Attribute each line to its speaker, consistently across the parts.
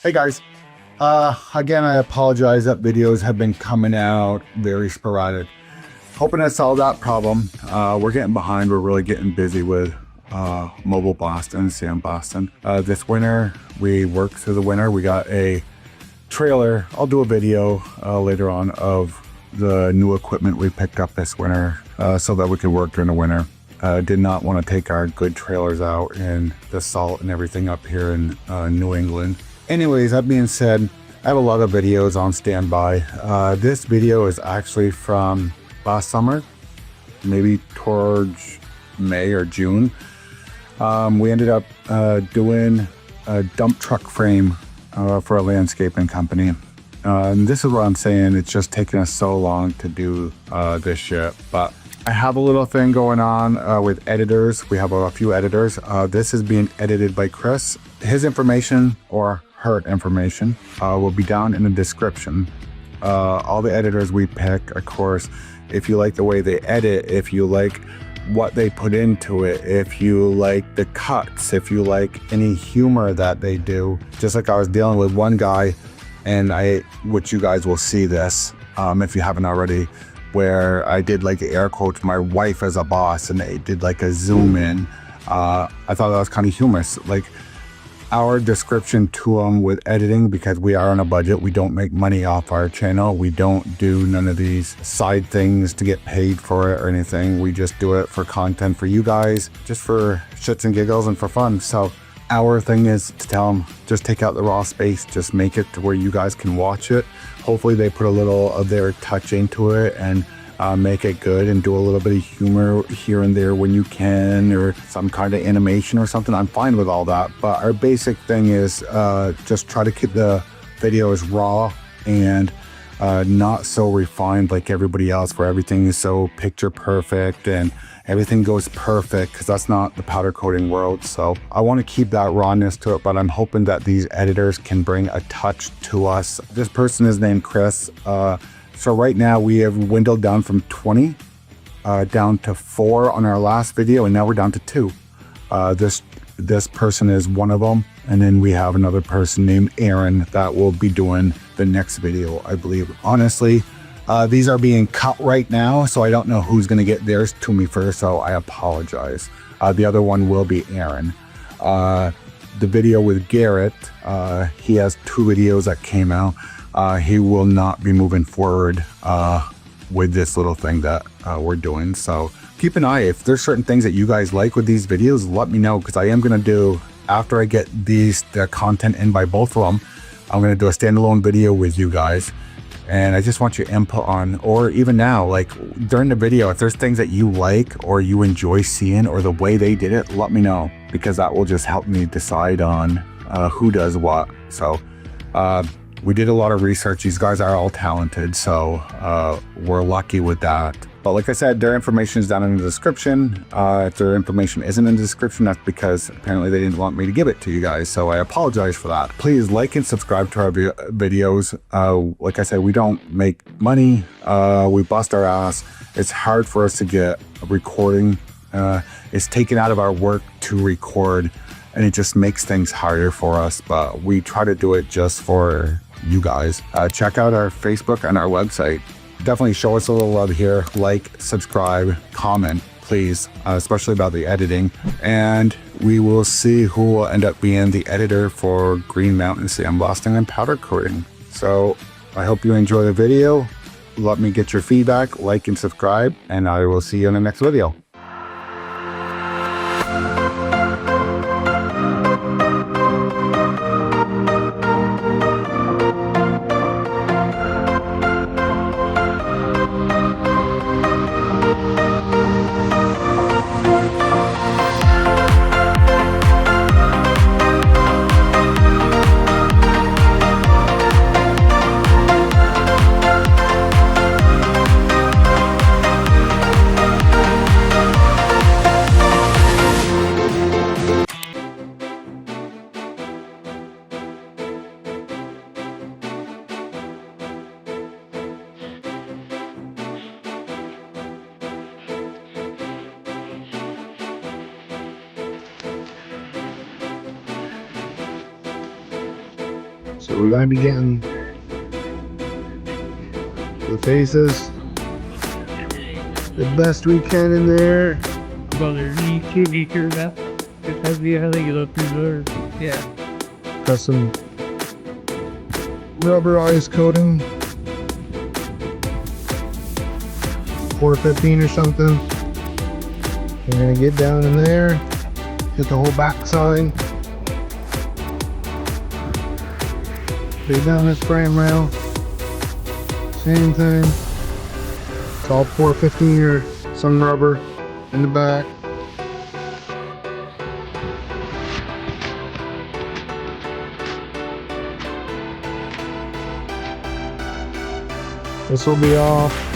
Speaker 1: Hey guys, again, I apologize that videos have been coming out very sporadic. Hoping to solve that problem. We're getting behind. We're really getting busy with mobile blasting, sandblasting. This winter, we worked through the winter. We got a trailer. I'll do a video later on of the new equipment we picked up this winter so that we could work during the winter. Did not want to take our good trailers out in the salt and everything up here in New England. Anyways, that being said, I have a lot of videos on standby. This video is actually from last summer, maybe towards May or June. We ended up doing a dump truck frame for a landscaping company. And this is what I'm saying, it's just taking us so long to do this shit. But I have a little thing going on with editors. We have a few editors. This is being edited by Chris. His information or her information will be down in the description. All the editors we pick, of course, if you like the way they edit, if you like what they put into it, if you like the cuts, if you like any humor that they do. Just like I was dealing with one guy, and which you guys will see this if you haven't already, where I did like air quotes my wife as a boss, and they did like a zoom in. I thought that was kind of humorous. Like our description to them with editing, because we are on a budget, we don't make money off our channel. We don't do none of these side things to get paid for it or anything. We just do it for content for you guys, just for shits and giggles and for fun. So our thing is to tell them, just take out the raw space, just make it to where you guys can watch it. Hopefully they put a little of their touch into it and make it good, and do a little bit of humor here and there when you can, or some kind of animation or something. I'm fine with all that, but our basic thing is just try to keep the videos raw and not so refined like everybody else, where everything is so picture perfect and everything goes perfect, because that's not the powder coating world. So I want to keep that rawness to it, but I'm hoping that these editors can bring a touch to us. This person is named Chris. So right now we have dwindled down from 20 down to 4 on our last video, and now we're down to 2. This person is one of them, and then we have another person named Aaron that will be doing the next video, I believe. Honestly, these are being cut right now, so I don't know who's going to get theirs to me first, so I apologize. The other one will be Aaron. The video with Garrett, he has 2 videos that came out. He will not be moving forward with this little thing that we're doing. So keep an eye. If there's certain things that you guys like with these videos, let me know, because I am going to do, after I get the content in by both of them, I'm going to do a standalone video with you guys. And I just want your input on, or even now, like during the video, if there's things that you like or you enjoy seeing, or the way they did it, let me know, because that will just help me decide on who does what. So we did a lot of research. These guys are all talented, so we're lucky with that. But like I said, their information is down in the description. If their information isn't in the description, that's because apparently they didn't want me to give it to you guys, so I apologize for that. Please like and subscribe to our videos. Like I said, we don't make money. We bust our ass. It's hard for us to get a recording. It's taken out of our work to record, and it just makes things harder for us, but we try to do it just for you guys. Check out our Facebook and our website. Definitely show us a little love here. Like, subscribe, comment, please, especially about the editing. And we will see who will end up being the editor for Green Mountain Sandblasting and powder coating. So I hope you enjoy the video. Let me get your feedback, like and subscribe, and I will see you in the next video.
Speaker 2: So we're gonna be getting the faces the best we can in there.
Speaker 3: Brother, you hear that? It has the other you look through there. Yeah.
Speaker 2: Got some rubberized coating. 415 or something. We're gonna get down in there, hit the whole back side. Lay down this frame rail. Same thing. It's all 415 or some rubber in the back. This will be off.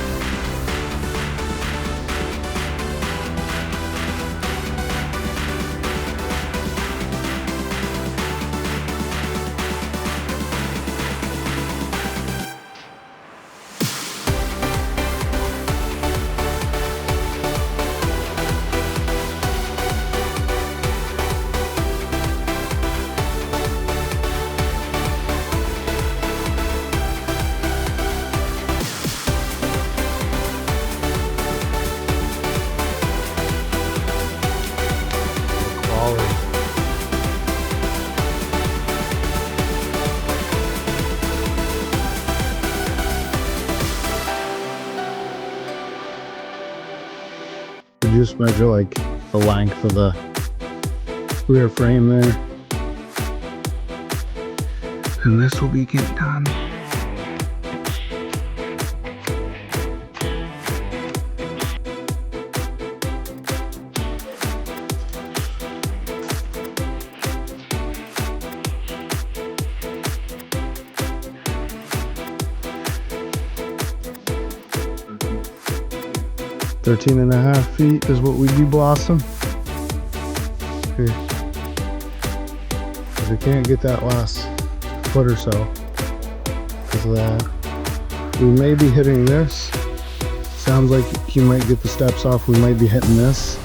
Speaker 2: Just measure like the length of the rear frame there, and this will be getting done. Thirteen and a half feet is what we do blossom. Okay. If we can't get that last foot or so, because of that, we may be hitting this. Sounds like he might get the steps off. We might be hitting this.